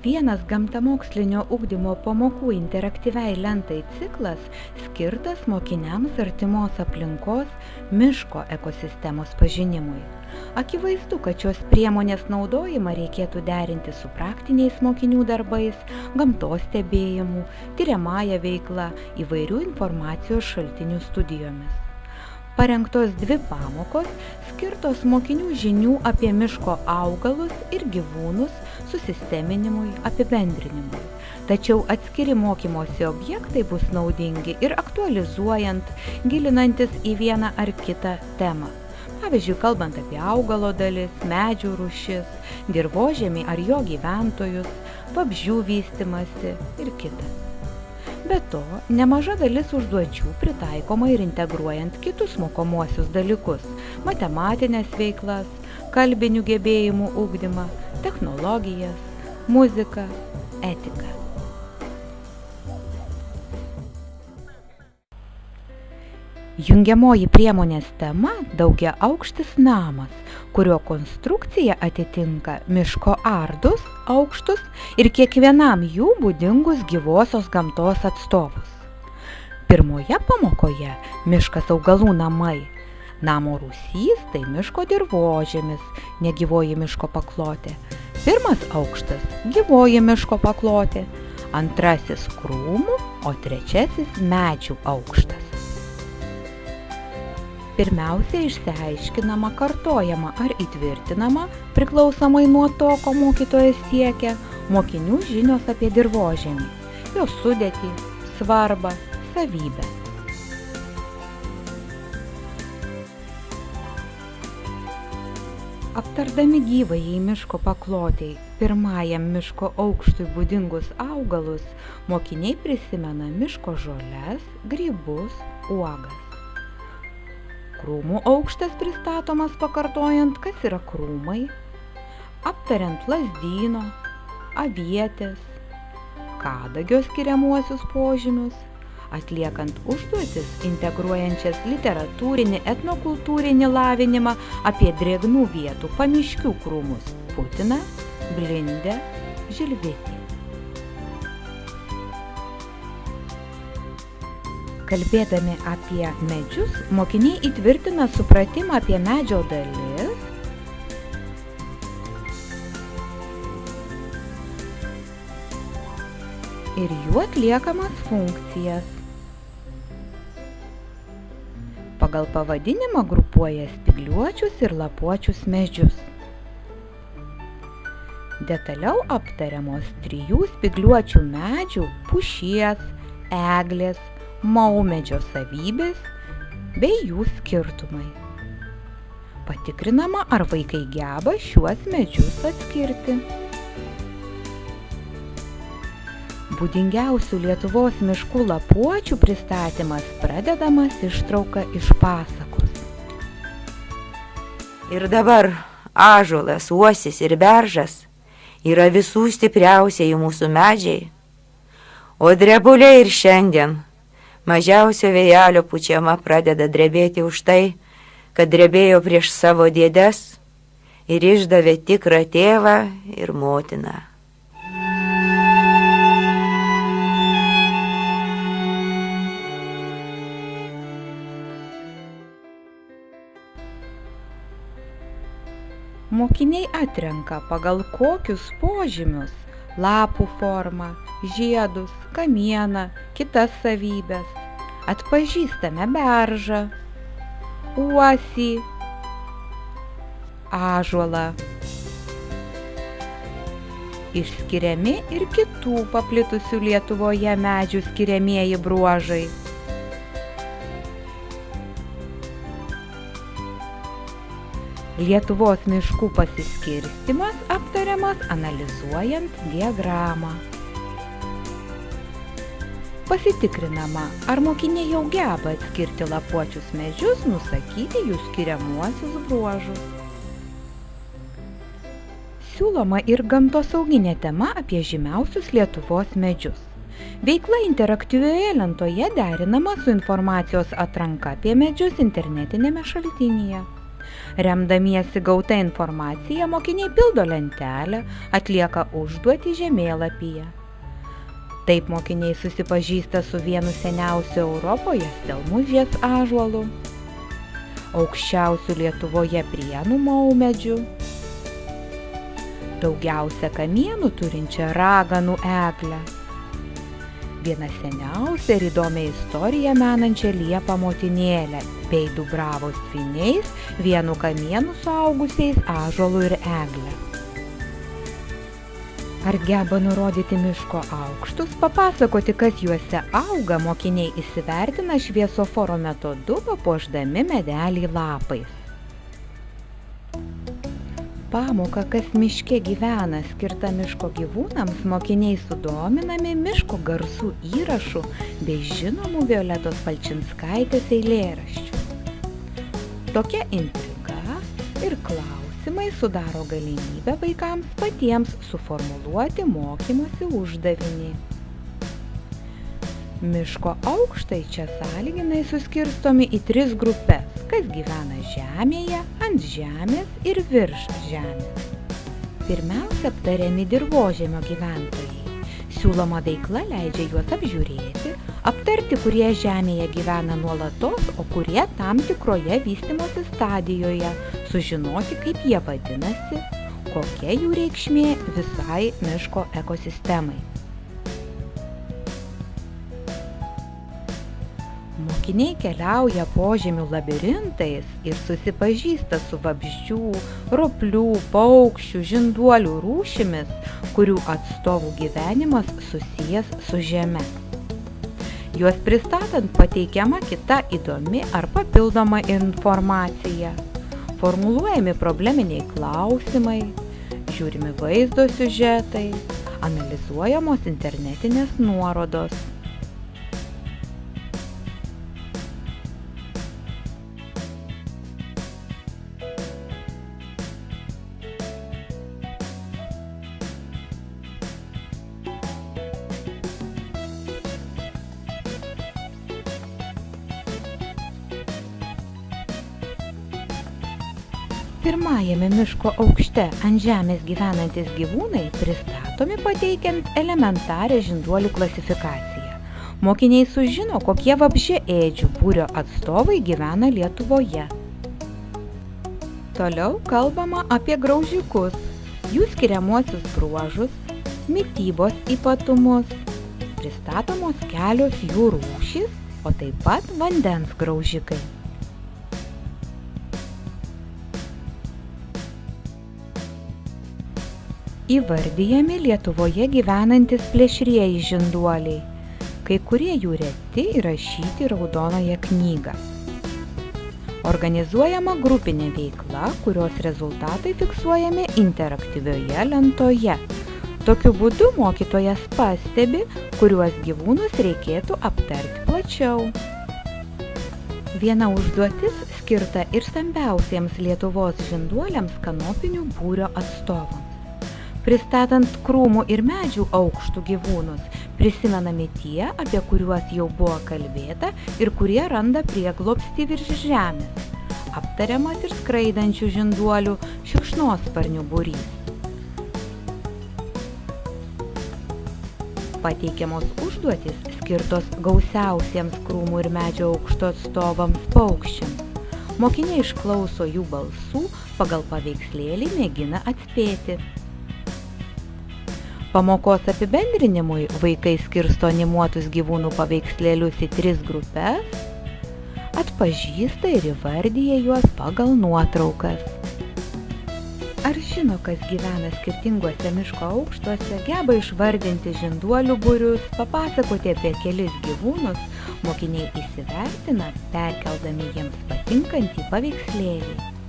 vienas gamtamokslinio ugdymo pamokų interaktyviai lentai ciklas skirtas mokiniams artimos aplinkos miško ekosistemos pažinimui. Akivaizdu, kad šios priemonės naudojimą reikėtų derinti su praktiniais mokinių darbais, gamtos stebėjimu, tiriamąja veikla, įvairių informacijos šaltinių studijomis. Parengtos 2 pamokos skirtos mokinių žinių apie miško augalus ir gyvūnus susisteminimui, apibendrinimui. Tačiau atskiri mokymosi objektai bus naudingi ir aktualizuojant, gilinantis į vieną ar kitą temą. Pavyzdžiui, kalbant apie augalo dalis, medžių rūšis, dirvožemį ar jo gyventojus, vabzdžių vystymąsi ir kita. Be to, nemaža dalis užduočių pritaikoma ir integruojant kitus mokomuosius dalykus – matematinės veiklas, kalbinių gebėjimų ugdymą, technologijas, muziką, etiką. Jungiamoji priemonės tema – daugiaaukštis namas, kurio konstrukcija atitinka miško ardus, aukštus ir kiekvienam jų būdingus gyvosios gamtos atstovus. Pirmoje pamokoje – miškas augalų namai. Namo rūsys – tai miško dirvožemis, negyvoji miško paklotė. Pirmas aukštas – gyvoji miško paklotė, antrasis – krūmų, o trečiasis – medžių aukštas. Pirmiausia išsiaiškinama, kartojama ar įtvirtinama, priklausomai nuo to, ko mokytojas siekia, mokinių žinios apie dirvožemį, jo sudėtį, svarbą, savybę. Aptardami gyvajai miško paklotei, pirmajam miško aukštui būdingus augalus, mokiniai prisimena miško žoles, grybus, uogas. Krūmų aukštas pristatomas pakartojant, kas yra krūmai, aptariant lazdyno, avietės, kadagio skiriamuosius požymius, atliekant užduotis integruojančias literatūrinį, etnokultūrinį lavinimą apie drėgnų vietų pamiškių krūmus – putiną, blindę, žilvitį. Kalbėdami apie medžius, mokiniai įtvirtina supratimą apie medžio dalis, ir jų atliekamas funkcijas. Pagal pavadinimą grupuoja spygliuočius ir lapuočius medžius. Detaliau aptariamos 3 spygliuočių medžių – pušies, eglės, maumedžio savybės bei jų skirtumai. Patikrinama, ar vaikai geba šiuos medžius atskirti. Būdingiausių Lietuvos miškų lapuočių pristatymas pradedamas ištrauka iš pasakos. Ir dabar ąžuolas, uosis ir beržas yra visų stipriausiai mūsų medžiai, o drebuliai ir šiandien mažiausio vėjelio pučiama pradeda drebėti už tai, kad drebėjo prieš savo dėdes ir išdavė tikrą tėvą ir motiną. Mokiniai atrenka, pagal kokius požymius – lapų formą, žiedus, kamieną, kitas savybės. Atpažįstame beržą, uosį, ąžuolą. Išskiriami ir kitų paplitusių Lietuvoje medžių skiriamieji bruožai. Lietuvos miškų pasiskirstymas aptariamas analizuojant diagramą. Pasitikrinama, ar mokiniai jau geba atskirti lapuočius medžius, nusakyti jų skiriamuosius bruožus. Siūloma ir gamtosauginė tema apie žymiausius Lietuvos medžius. Veikla interaktyvioje lentoje derinama su informacijos atranka apie medžius internetinėme šaltinyje. Remdamiesi gauta informacija, mokiniai pildo lentelę, atlieka užduotį žemėlapyje. Taip mokiniai susipažįsta su vienu seniausiu Europoje Stelmužės ąžuolu, aukščiausiu Lietuvoje Prienų maumedžiu, daugiausia kamienų turinčią raganų eglę, viena seniausia ir įdomią istoriją menančią liepą motinėlę bei Dubravos tvyniais, vienu kamienu suaugusiais ąžuolu ir egle. Ar geba nurodyti miško aukštus, papasakoti, kas juose auga, mokiniai įsivertina šviesoforo metodu, papuošdami medelį lapais. Pamoką, kas miške gyvena, skirta miško gyvūnams, mokiniai sudominami miško garsų įrašų bei žinomų Violetos Palčinskaitės eilėraščių. Tokia intriga ir klausimai sudaro galimybę vaikams patiems suformuluoti mokymosi uždavinį. Miško aukštai čia sąlyginai suskirstomi į 3 grupes, kas gyvena žemėje, ant žemės ir virš žemės. Pirmiausia aptariami dirvožemio gyventojai. Siūloma veikla leidžia juos apžiūrėti, aptarti, kurie žemėje gyvena nuolatos, o kurie tam tikroje vystymosi stadijoje, sužinoti, kaip jie vadinasi, kokia jų reikšmė visai miško ekosistemai. Mokiniai keliauja požemių labirintais ir susipažįsta su vabzdžių, roplių, paukščių, žinduolių rūšimis, kurių atstovų gyvenimas susijęs su žeme. Juos pristatant pateikiama kita įdomi ar papildoma informacija. Formuluojami probleminiai klausimai, žiūrimi vaizdo siužetai, analizuojamos internetinės nuorodos. Pirmajame miško aukšte ant žemės gyvenantis gyvūnai pristatomi pateikiant elementarią žinduolių klasifikaciją. Mokiniai sužino, kokie vabzdžiaėdžių būrio atstovai gyvena Lietuvoje. Toliau kalbama apie graužikus, jų skiriamuosius bruožus, mitybos ypatumus, pristatomos kelios jų rūšys, o taip pat vandens graužikai. Įvardyjami Lietuvoje gyvenantis plėšrieji žinduoliai, kai kurie jų reti įrašyti į raudonąją knygą. Organizuojama grupinė veikla, kurios rezultatai fiksuojami interaktyvioje lentoje. Tokiu būdu mokytojas pastebi, kuriuos gyvūnus reikėtų aptarti plačiau. Viena užduotis skirta ir stambiausiems Lietuvos žinduoliams kanopinių būrio atstovams. Pristatant krūmų ir medžių aukštų gyvūnus, prisimenami tie, apie kuriuos jau buvo kalbėta ir kurie randa prieglobstį virš žemės. Aptariamas ir skraidančių žinduolių šikšnosparnių būrys. Pateikiamos užduotys skirtos gausiausiems krūmų ir medžio aukšto atstovams paukščiams. Mokiniai išklauso jų balsų, pagal paveikslėlį mėgina atspėti. Pamokos apibendrinimui vaikai skirsto animuotus gyvūnų paveikslėlius į 3 grupes, atpažįsta ir įvardyja juos pagal nuotraukas. Ar žino, kas gyvena skirtinguose miško aukštuose, geba išvardinti žinduolių būrius, papasakoti apie kelis gyvūnus, mokiniai įsivertina, perkeldami jiems patinkantį paveikslėlį.